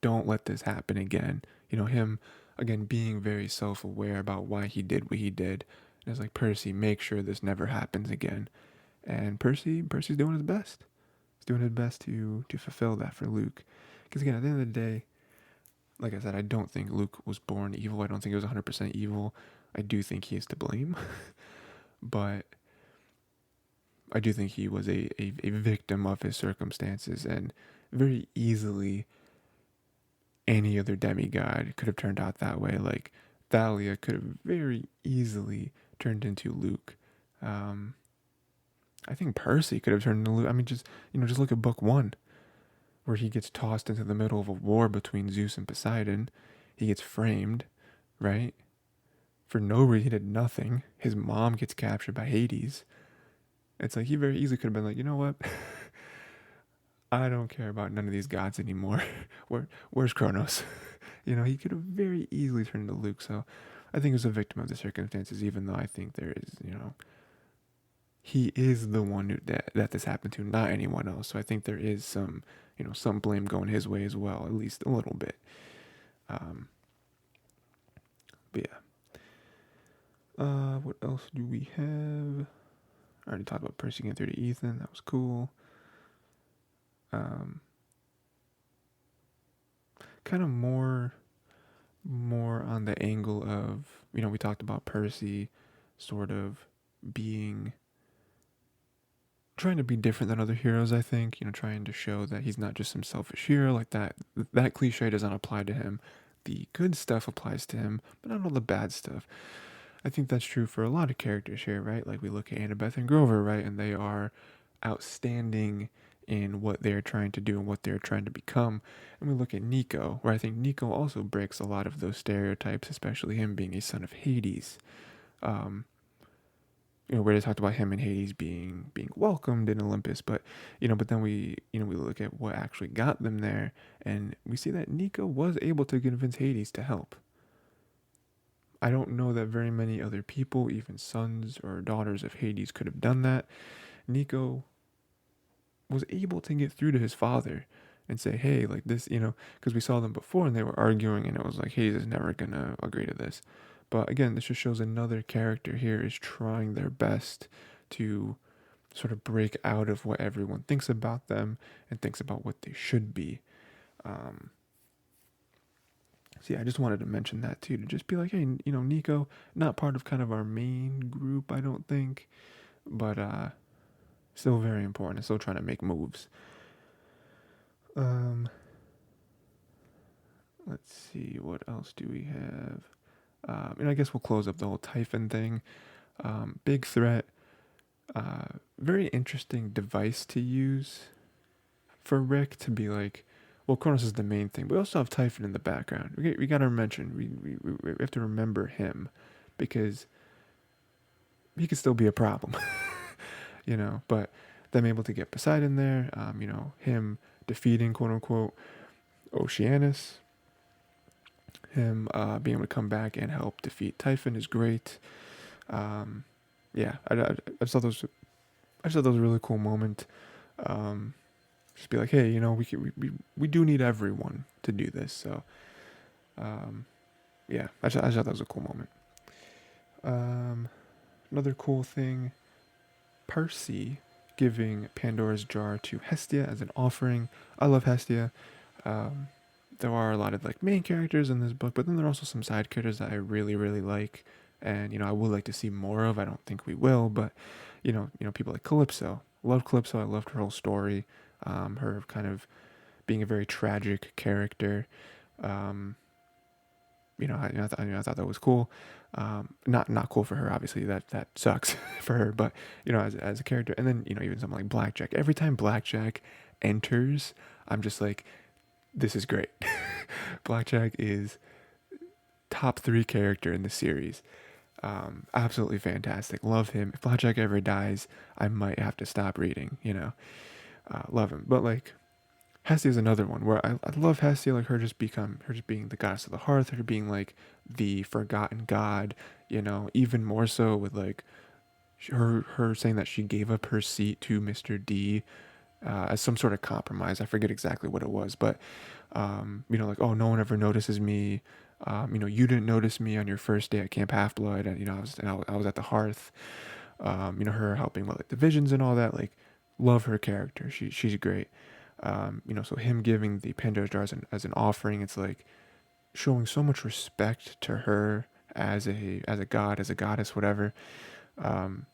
Don't let this happen again. You know, him, again, being very self-aware about why he did what he did. And it's like, Percy, make sure this never happens again. And Percy's doing his best. He's doing his best to fulfill that for Luke. Because again, at the end of the day, like I said, I don't think Luke was born evil. I don't think he was 100% evil. I do think he is to blame. But I do think he was a victim of his circumstances, and very easily any other demigod could have turned out that way. Like Thalia could have very easily turned into Luke. I think Percy could have turned into Luke. I mean, just look at book 1, where he gets tossed into the middle of a war between Zeus and Poseidon. He gets framed, right? For no reason, he did nothing. His mom gets captured by Hades. It's like he very easily could have been like, you know what? I don't care about none of these gods anymore. Where's Kronos? You know, he could have very easily turned into Luke. So I think he was a victim of the circumstances, even though I think there is, you know, he is the one that this happened to, not anyone else. So I think there is some, you know, some blame going his way as well, at least a little bit. But yeah. What else do we have? I already talked about Percy getting through to Ethan. That was cool. Kind of more on the angle of, you know, we talked about Percy sort of trying to be different than other heroes, I think, you know, trying to show that he's not just some selfish hero. Like that cliche does not apply to him. The good stuff applies to him, but not all the bad stuff. I think that's true for a lot of characters here, right? Like we look at Annabeth and Grover, right? And they are outstanding in what they're trying to do and what they're trying to become. And we look at Nico, where I think Nico also breaks a lot of those stereotypes, especially him being a son of Hades. You know, where they talked about him and Hades being welcomed in Olympus, but then we look at what actually got them there, and we see that Nico was able to convince Hades to help. I don't know that very many other people, even sons or daughters of Hades, could have done that. Nico was able to get through to his father and say, hey, like this, you know, because we saw them before and they were arguing, and it was like, Hades is never gonna agree to this. But again, this just shows another character here is trying their best to sort of break out of what everyone thinks about them and thinks about what they should be. So yeah, I just wanted to mention that too, to just be like, hey, you know, Nico, not part of kind of our main group, I don't think, but still very important, still trying to make moves. Let's see, what else do we have? And I guess we'll close up the whole Typhon thing. Big threat. Very interesting device to use for Rick to be like, well, Kronos is the main thing. We also have Typhon in the background. We got to mention, we have to remember him, because he could still be a problem, you know. But them able to get Poseidon there, you know, him defeating, quote unquote, Oceanus, him being able to come back and help defeat Typhon is great. Yeah, I just thought that was a really cool moment. Just be like, hey, you know, we do need everyone to do this. So, yeah, I just thought that was a cool moment. Another cool thing, Percy giving Pandora's jar to Hestia as an offering. I love Hestia. There are a lot of like main characters in this book, but then there are also some side characters that I really, really like, and you know, I would like to see more of. I don't think we will, but you know, people like Calypso. Love Calypso. I loved her whole story. Her kind of being a very tragic character. You know, I thought that was cool. Not cool for her, obviously. That sucks for her, but as a character. And then even something like Blackjack. Every time Blackjack enters, I'm just like, this is great. Blackjack is top 3 character in the series. Absolutely fantastic. Love him. If Blackjack ever dies, I might have to stop reading. Love him. But like, Hestia is another one where I love Hestia, like her just being the goddess of the hearth, her being like the forgotten god, even more so with like her saying that she gave up her seat to Mr. D as some sort of compromise. I forget exactly what it was, but like, oh, no one ever notices me. You didn't notice me on your first day at Camp Half Blood, and I was at the hearth. Her helping with like the visions and all that. Like, love her character. She's great. So him giving the Pandora's jars as an offering, it's like showing so much respect to her as a god, as a goddess, whatever. Um,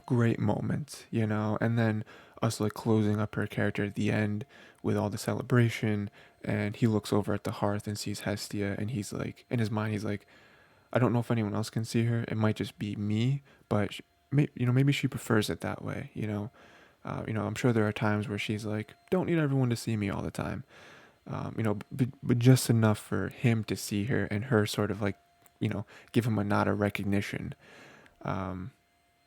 Great moment, and then us like closing up her character at the end with all the celebration, and he looks over at the hearth and sees Hestia, and he's like, in his mind, he's like, I don't know if anyone else can see her. It might just be me, but maybe she prefers it that way. I'm sure there are times where she's like, don't need everyone to see me all the time. But just enough for him to see her and her sort of like, give him a nod of recognition. Um,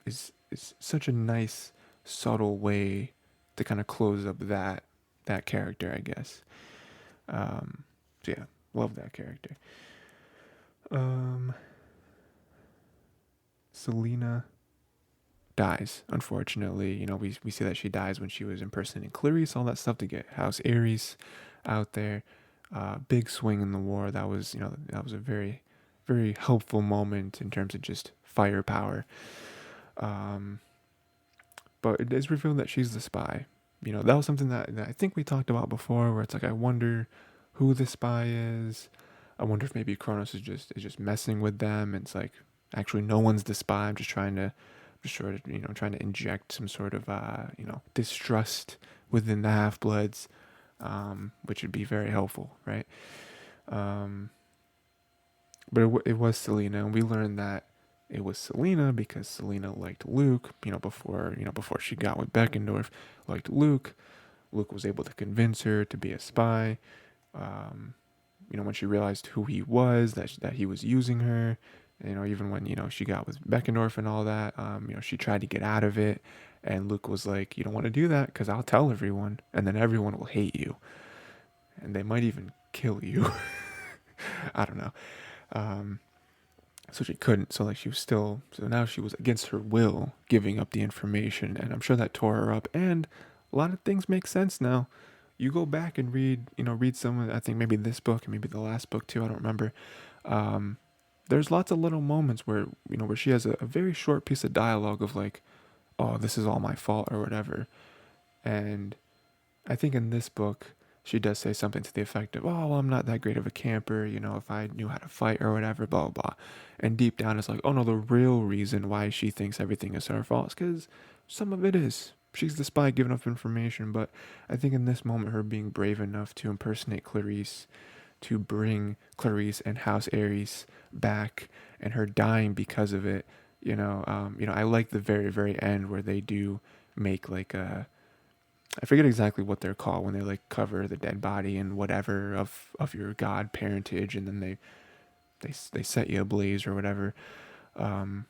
is such a nice, subtle way to kind of close up that character, I guess. So yeah, love that character. Um, Selena dies, unfortunately. We see that she dies when she was impersonating Clarice, all that stuff to get House Ares out there. Big swing in the war. That was a very, very helpful moment in terms of just firepower. Um, but it is revealed that she's the spy. That was something that I think we talked about before, where it's like, I wonder who the spy is. I wonder if maybe Kronos is just messing with them. And it's like, actually, no one's the spy. I'm just sort of, trying to inject some sort of, distrust within the Half Bloods, which would be very helpful, right? Um, but it was Selena, and we learned that it was Selena because Selena liked Luke, before she got with Beckendorf, liked Luke. Luke was able to convince her to be a spy. Um, when she realized who he was, that he was using her, even when, she got with Beckendorf and all that, she tried to get out of it. And Luke was like, you don't want to do that because I'll tell everyone and then everyone will hate you. And they might even kill you. I don't know. Um, so she couldn't. So like so now she was against her will giving up the information. And I'm sure that tore her up. And a lot of things make sense now. You go back and read some, I think maybe this book and maybe the last book too, I don't remember. Um, there's lots of little moments where she has a very short piece of dialogue of like, oh, this is all my fault or whatever. And I think in this book, she does say something to the effect of, oh, well, I'm not that great of a camper, if I knew how to fight or whatever, blah, blah, blah. And deep down, it's like, oh, no, the real reason why she thinks everything is her fault is because some of it is. She's the spy giving up information, but I think in this moment, her being brave enough to impersonate Clarice, to bring Clarice and House Ares back, and her dying because of it, I like the very, very end where they do make like I forget exactly what they're called when they like cover the dead body and whatever of your god parentage, and then they set you ablaze or whatever. Um,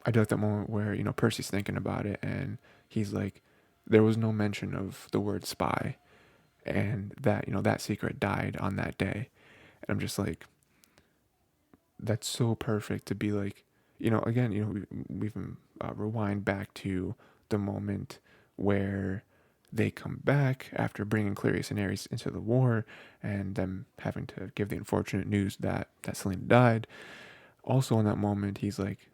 I do like that moment where Percy's thinking about it and he's like, there was no mention of the word spy, and that that secret died on that day, and I'm just like, that's so perfect to be like, again, we even rewind back to the moment where they come back after bringing Clarice and Ares into the war and them having to give the unfortunate news that Selena died. Also in that moment, he's like,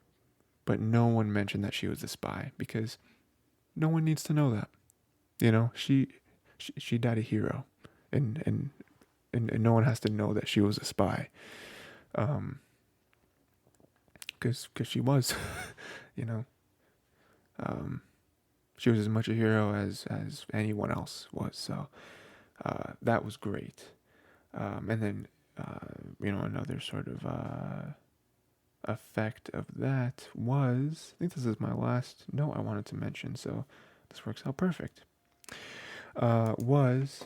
but no one mentioned that she was a spy because no one needs to know that. She died a hero, and no one has to know that she was a spy. Um, because she was, you know, um, she was as much a hero as anyone else was. So that was great. And then another sort of effect of that was, I think this is my last note I wanted to mention, so this works out perfect. Was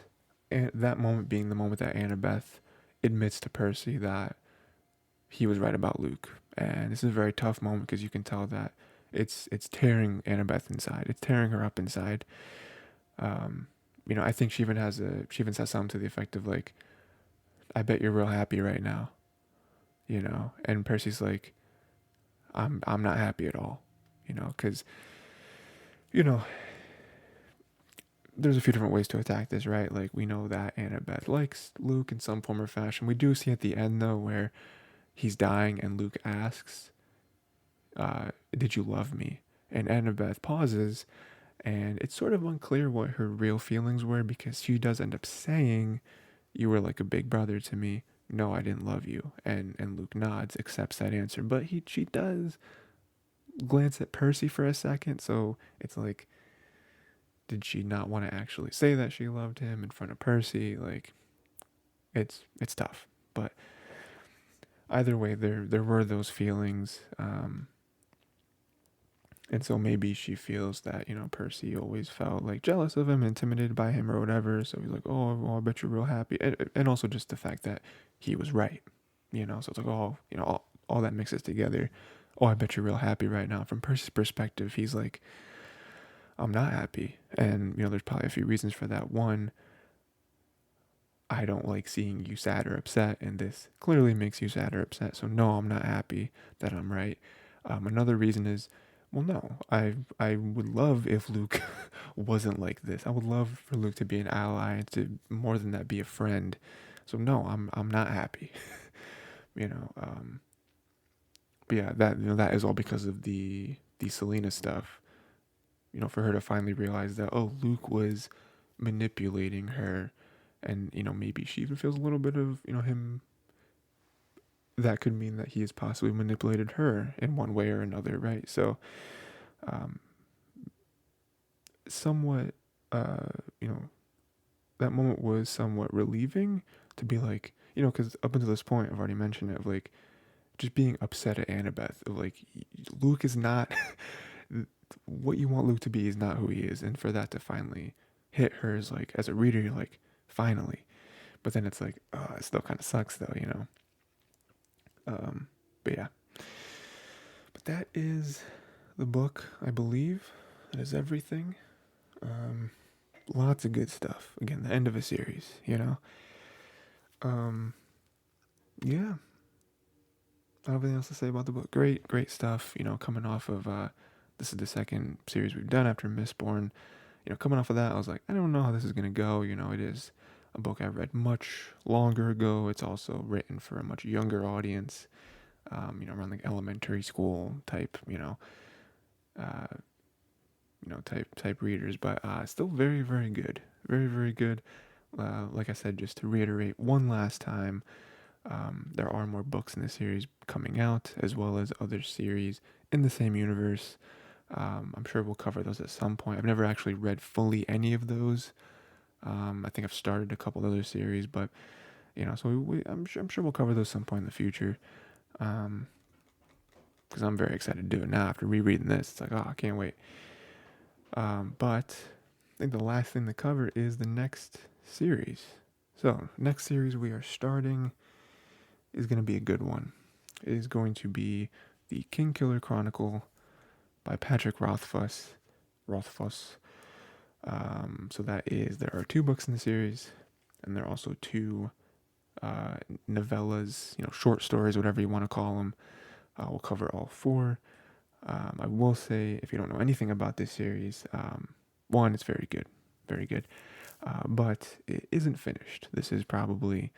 that moment being the moment that Annabeth admits to Percy that he was right about Luke. And this is a very tough moment because you can tell that it's tearing Annabeth inside. It's tearing her up inside. Um, I think she even says something to the effect of like, "I bet you're real happy right now," And Percy's like, "I'm not happy at all," because you know there's a few different ways to attack this, right? Like we know that Annabeth likes Luke in some form or fashion. We do see at the end though where he's dying and Luke asks, "Did you love me?" And Annabeth pauses, and it's sort of unclear what her real feelings were because she does end up saying, "You were like a big brother to me. No, I didn't love you." And Luke nods, accepts that answer, but she does glance at Percy for a second, so it's like, did she not want to actually say that she loved him in front of Percy? Like, it's tough, but either way, there were those feelings. And so maybe she feels that, Percy always felt like jealous of him, intimidated by him or whatever. So he's like, oh, well, I bet you're real happy. And also just the fact that he was right, So it's like, oh, all that mixes together. Oh, I bet you're real happy right now. From Percy's perspective, he's like, I'm not happy. And, there's probably a few reasons for that. One, I don't like seeing you sad or upset. And this clearly makes you sad or upset. So no, I'm not happy that I'm right. Another reason is, well, no, I would love if Luke wasn't like this. I would love for Luke to be an ally and to more than that be a friend. So no, I'm not happy. you know, um, but yeah, that is all because of the Selena stuff. For her to finally realize that Luke was manipulating her, and maybe she even feels a little bit of him. That could mean that he has possibly manipulated her in one way or another, right? So um, somewhat, uh, you know, that moment was somewhat relieving to be like, because up until this point, I've already mentioned it, of like just being upset at Annabeth, of like, Luke is not what you want Luke to be is not who he is, and for that to finally hit her is like, as a reader, you're like, finally, but then it's like, oh, it still kind of sucks though. But yeah, but that is the book, I believe. That is everything. Um, Lots of good stuff. Again, the end of a series. Um, yeah, I don't have anything else to say about the book. Great stuff. Coming off of this is the second series we've done after Mistborn. Coming off of that, I was like, I don't know how this is gonna go. It is a book I read much longer ago. It's also written for a much younger audience. Around like elementary school type. Uh, type readers, but still very, very good. Very, very good. Like I said, just to reiterate one last time, there are more books in the series coming out, as well as other series in the same universe. I'm sure we'll cover those at some point. I've never actually read fully any of those. I think I've started a couple other series, but so I'm sure we'll cover those some point in the future. Because I'm very excited to do it now after rereading this. It's like, oh, I can't wait. But I think the last thing to cover is the next series. So, next series we are starting is going to be a good one. It is going to be the Kingkiller Chronicle by Patrick Rothfuss. So there are 2 books in the series, and there are also 2 novellas, short stories, whatever you want to call them. We'll cover all 4. I will say, if you don't know anything about this series, one, it's very good, very good, but it isn't finished. This is probably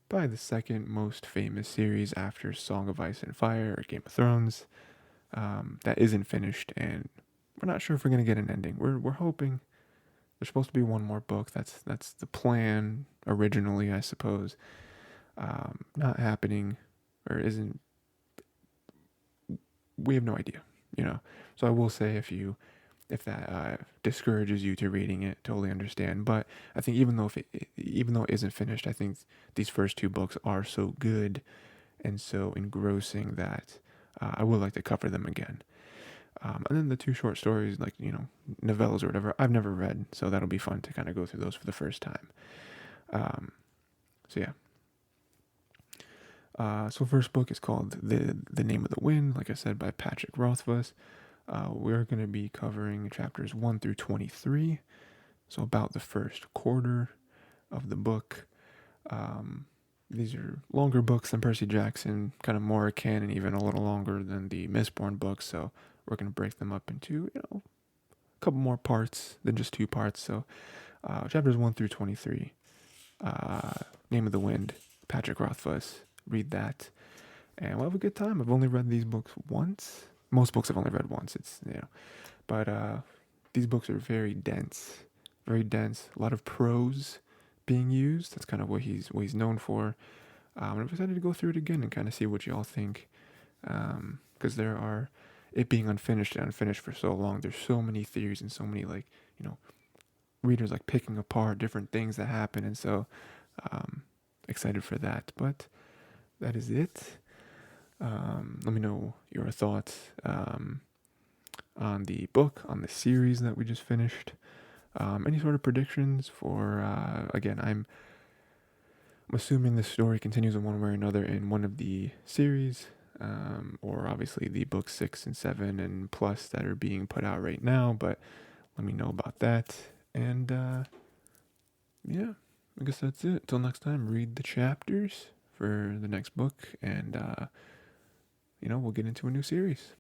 the second most famous series after Song of Ice and Fire or Game of Thrones. That isn't finished, and we're not sure if we're gonna get an ending. We're hoping. There's supposed to be one more book. That's the plan originally, I suppose. Not happening, or isn't. We have no idea. So I will say, if that discourages you to reading it, totally understand. But I think even though it isn't finished, I think these first 2 books are so good and so engrossing that I would like to cover them again. And then the two short stories, like, novellas or whatever, I've never read, so that'll be fun to kind of go through those for the first time. Um, so yeah. So first book is called The Name of the Wind, like I said, by Patrick Rothfuss. We're going to be covering chapters 1 through 23, so about the first quarter of the book. These are longer books than Percy Jackson, kind of more canon, even a little longer than the Mistborn books, so we're going to break them up into, a couple more parts than just two parts. So chapters 1 through 23, Name of the Wind, Patrick Rothfuss, read that, and we'll have a good time. I've only read these books once. Most books I've only read once. But these books are very dense, very dense. A lot of prose being used. That's kind of what he's known for. I'm excited to go through it again and kind of see what y'all think, because it being unfinished and unfinished for so long. There's so many theories and so many readers picking apart different things that happen, and so excited for that. But that is it. Let me know your thoughts on the book, on the series that we just finished. Any sort of predictions for, again, I'm assuming the story continues in one way or another in one of the series, or obviously the books 6 and 7 and plus that are being put out right now, but let me know about that. And yeah, I guess that's it. Till next time, read the chapters for the next book, and we'll get into a new series.